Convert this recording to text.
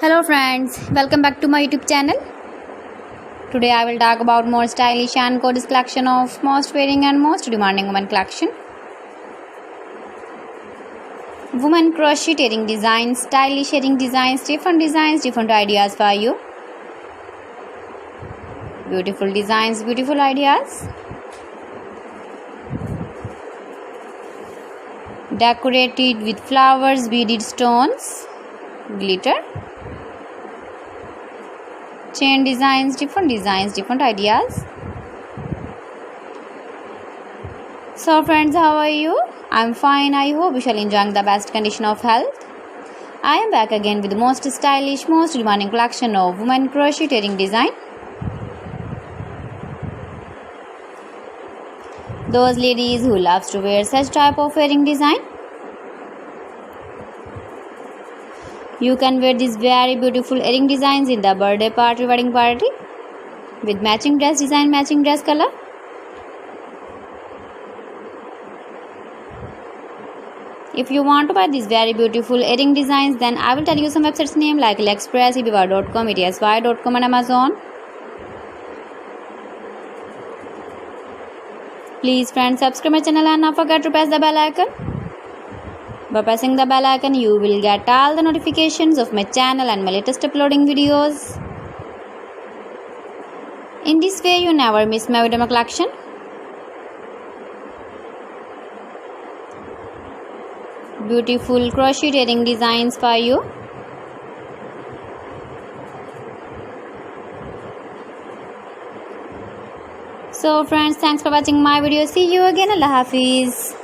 Hello friends, welcome back to my YouTube channel. Today I will talk about more stylish and gorgeous collection of most wearing and most demanding women collection. Women crocheting designs, stylish earring designs, different ideas for you. Beautiful designs, beautiful ideas. Decorated with flowers, beaded stones, glitter. Chain designs, different ideas. So friends, how are you? I'm fine. I hope you shall enjoy the best condition of health. I am back again with the most stylish, most demanding collection of women crocheting design. Those ladies who loves to wear such type of earring design. You can wear these very beautiful earring designs in the birthday party, wedding party with matching dress design, matching dress color. If you want to buy these very beautiful earring designs, then I will tell you some websites name like AliExpress, eBay.com, ETSY.com and Amazon. Please friends, subscribe my channel and not forget to press the bell icon. By pressing the bell icon, you will get all the notifications of my channel and my latest uploading videos. In this way, you never miss my video collection. Beautiful crochet earring designs for you. So friends, thanks for watching my video. See you again. Allah Hafiz.